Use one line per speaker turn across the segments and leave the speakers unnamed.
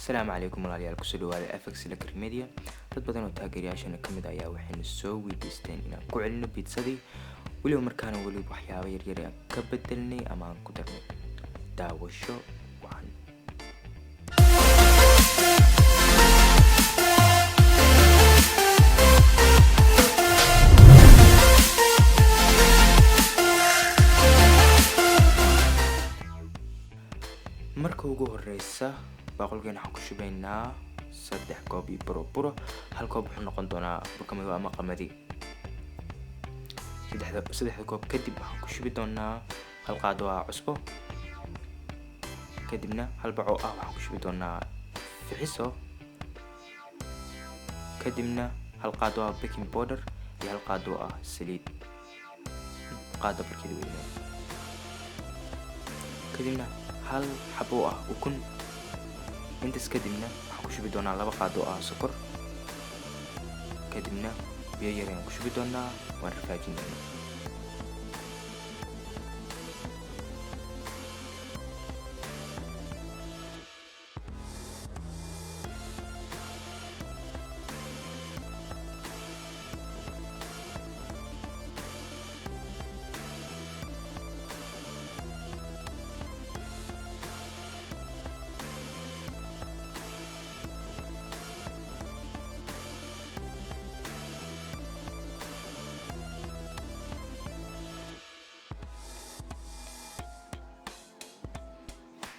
Asalaamu calaykum walaalayaal kusoo dhawaada FX Lakar Media. Dad badan oo taageerayaashana ka mid ayaa waxayna soo weydiisteen inaan ku celino pizzadii weliba markaana waxyaabo yaryar aan ka bedelnay ama aan ku darnay. Daawasho wacan. Marka ugu horeysa baaqolkeena waxaan ku shubaynaa 3 koob iyo buro. hal koob wuxuu noqon doonaa burkamayo ama qamadi. 3 koob kadib waxaan ku shubi doonaa hal qaado oo cusbo. kadibna hal baco waxaan ku shubi doonaa fixiso. kadibna hal qaado oo baking powder iyo hal qaado oo saliid. qaado barkeeda weyn. kadibna hal xabo ukun. intaas kadibna waxaan ku shubi doonaa 2 qaado oo sokor. kadibna biyo yar ayaan ku shubi doonaa waan rafaajinaynaa.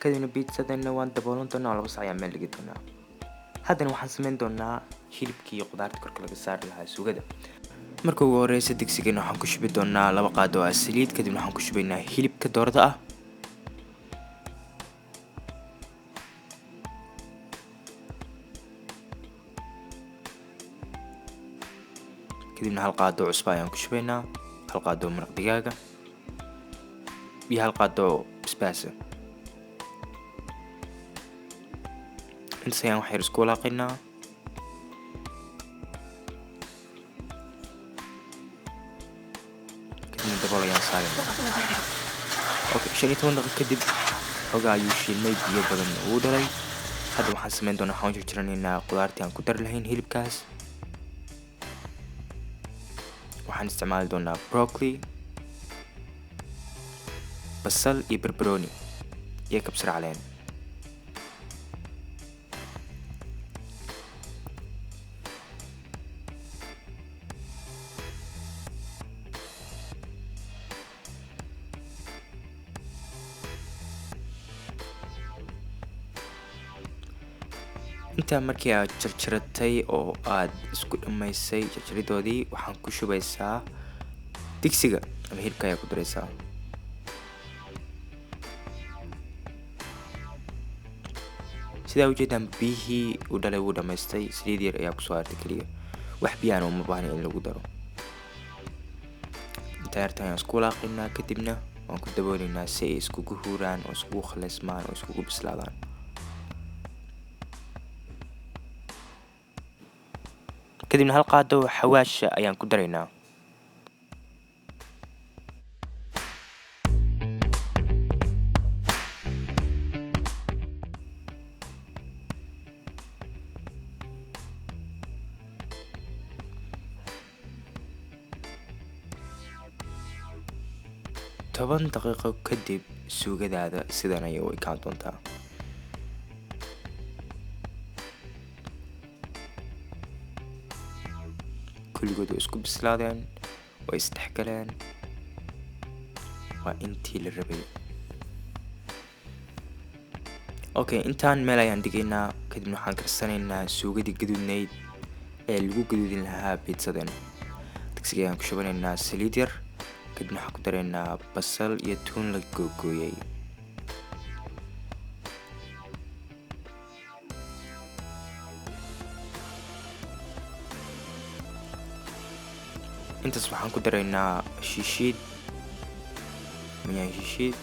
kadibna pizzadana waan daboolan doonaa 2 saac ayaa meel dhigi doonaa. haddana waxaan sameyn doonaa hilibkii iyo qudaarta korka laga saari lahaa suugada. marka ugu horeysa digsigeena waxaan ku shubi doonaa 2 qaado oo saliid. kadibna waxaan ku shubaynaa hilibka doorada ah. kadibna hal qaado cusbo ayaan ku shubaynaa. hal qaado maraq digaaga iyo hal qaado basbaas. intaas ayaan wax yar isku walaaqaynaa. kadibna dabool ayaan saaraynaa. 15 daqiiqo kadib xogaa ayuu shiilmay biyo badan uu dhalay. hadda waxaan sameyn doonaa waxaan jarjaranaynaa qudaartii aan ku dari lahayn hilibkaas. waxaan isticmaali doonaa broccoli, basal iyo barbarooni iyo kabsar caleen. intaa markii aad jarjaratay oo aad isku dhamaysay jarjaridoodii waxaan ku shubaysaa digsiga ama hilibka ayaa ku daraysaa. sidaa ujeedaan biyihii uu dhalay wuu dhamaystay. saliid yar ayaa kusoo hartay keliya. wax biyahana uma baahna in lagu daro. intaa yarta ayaan isku walaaqaynaa. kadibna waan ku daboolaynaa si ay iskugu huuraan oo iskugu khaleysmaan oo iskugu bislaadaan. kadibna hal qaado xawaasha ayaan ku daraynaa. toban daqiiqo kadib suugadaada sidan ayay u ekaan doontaa. kulligood way isku bislaadeen, way isdhexgaleen. waa intii la rabay. intaan meel ayaan dhigaynaa. kadibna waxaan karsanaynaa suugadii gaduudnayd ee lagu gaduudin lahaa pizzadan. digsiga ayaan ku shubanaynaa saliid yar. kadibna waxaan ku daraynaa basal iyo tuun la googooyay. intaas waxaan ku daraynaa shishiid miyaan shishiid.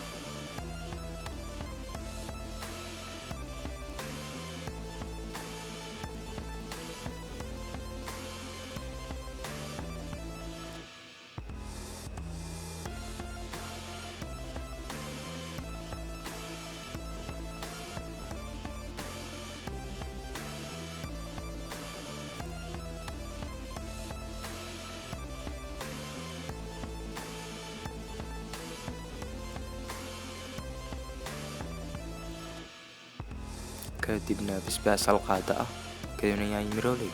kadibna basbaas hal qaado ah, kadibna yaanyo mirooley.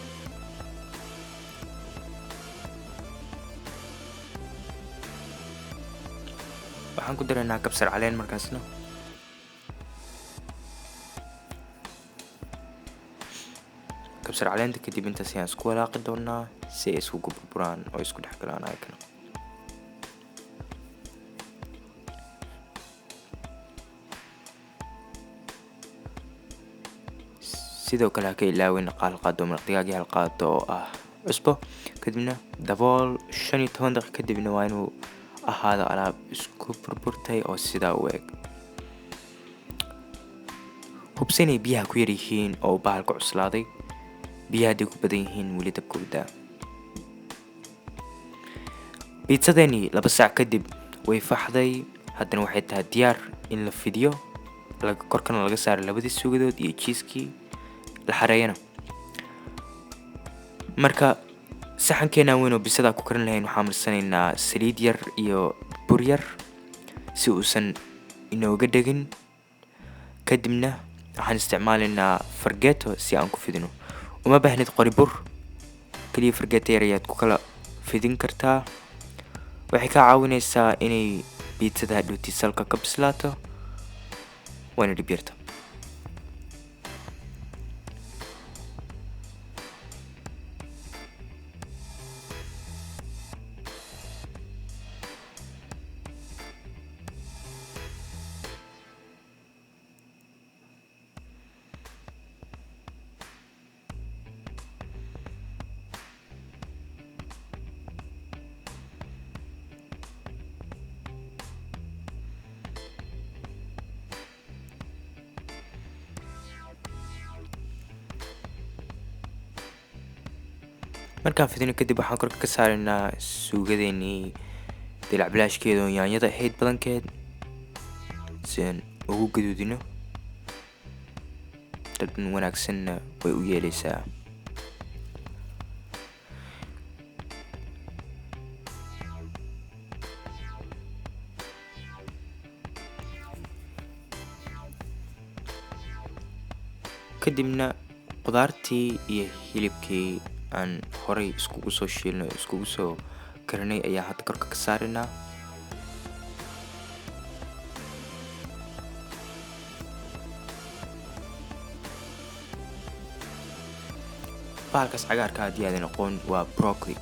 waxaan ku daraynaa kabsar caleen markaasna. kabsar caleenta kadib intaas ayaan isku walaaqi doonaa si ay isugu burburaan oo isku dhex galaan ayagana. sidoo kale ha ka ilaawin hal qaado maraq digaag iyo hal qaado oo ah cusbo, kadibna dabool 15 daqiiqo kadibna waa inuu ahaado alaab isku burburtay oo sidaa u eg. hubsi inay biyaha ku yar yihiin oo bahalka cuslaaday. biyaha hadday ku badan yihiin weli dabka u daa. biitsadeeni 2 saac kadib way faxday, haddana waxay tahay diyaar in la fidiyo, korkana laga saaro labadii suugadood iyo cheeskii la xareeyana. marka saxankeena weyn oo bisada ku karin lahayn waxaan marsanaynaa saliid yar iyo bur yar si uusan inooga dhegin. kadibna waxaan isticmaalaynaa fargeeto si aan ku fidino. uma baahnid qori bur, kaliya fargeeto yar ayaad ku kala fidin kartaa. waxay ka caawinaysaa inay biitsada hadhowti salka ka bislaato, waana dhib yarta. markaan fidino kadib waxaan korka ka saaraynaa suugadeenii dilac bilaashkeeda oo yaanyada ahayd badankeed si aan ugu gaduudino. dhadhan wanaagsanna way u yeelaysaa. kadibna qudaartii iyo hilibkii aan horay iskugu soo shiilnay oo iskugu soo karinay ayaa hadda korka ka saaraynaa. bahalkaas cagaarka haddii aadan aqoon waa broccoli.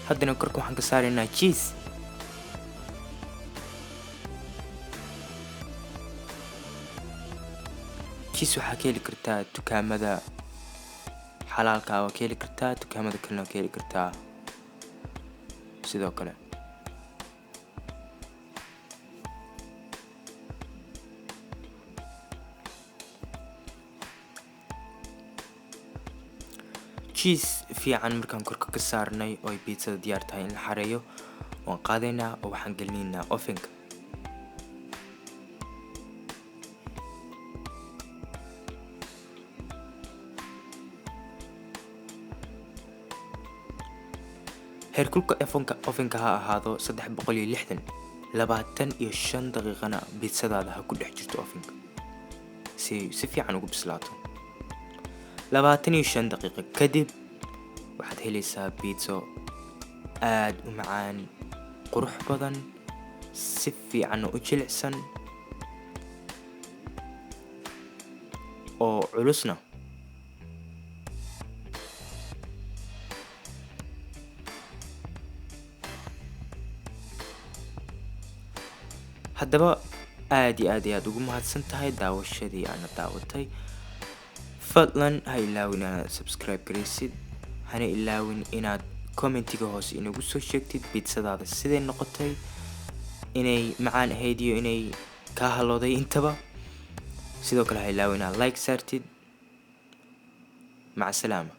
haddana korka waxaan ka saaraynaa cheese. cheese waxaa ka heli kartaa dukaamada xalaalka, waa ka heli kartaa dukaamada kalena waa ka heli kartaa sidoo kale. cheese fiican markaan korka ka saarnay oo ay biitsada diyaar tahay in la xareeyo waan qaadaynaa oo waxaan gelinaynaa ovenka. heerkulka ovenka ha ahaado 360 25 daqiiqana biitsadaada ha ku dhex jirto ovenka si fiican ugu bislaato. 25 daqiiqo kadib waxaad helaysaa biitso aad u macaan, qurux badan, si fiican u jilicsan oo culusna. haddaba aad iyo aad ugu mahadsan tahay daawashadii aana daawatay. fadlan ha ilaawin inaad subscribe garaysid, hana ilaawin inaad commentiga hoose inagu soo sheegtid biitsadaada siday noqotay. inay macaan ahayd iyo inay kaa halooday intaba. sidoo kale ha ilaawin inaad like saartid. maca salaama.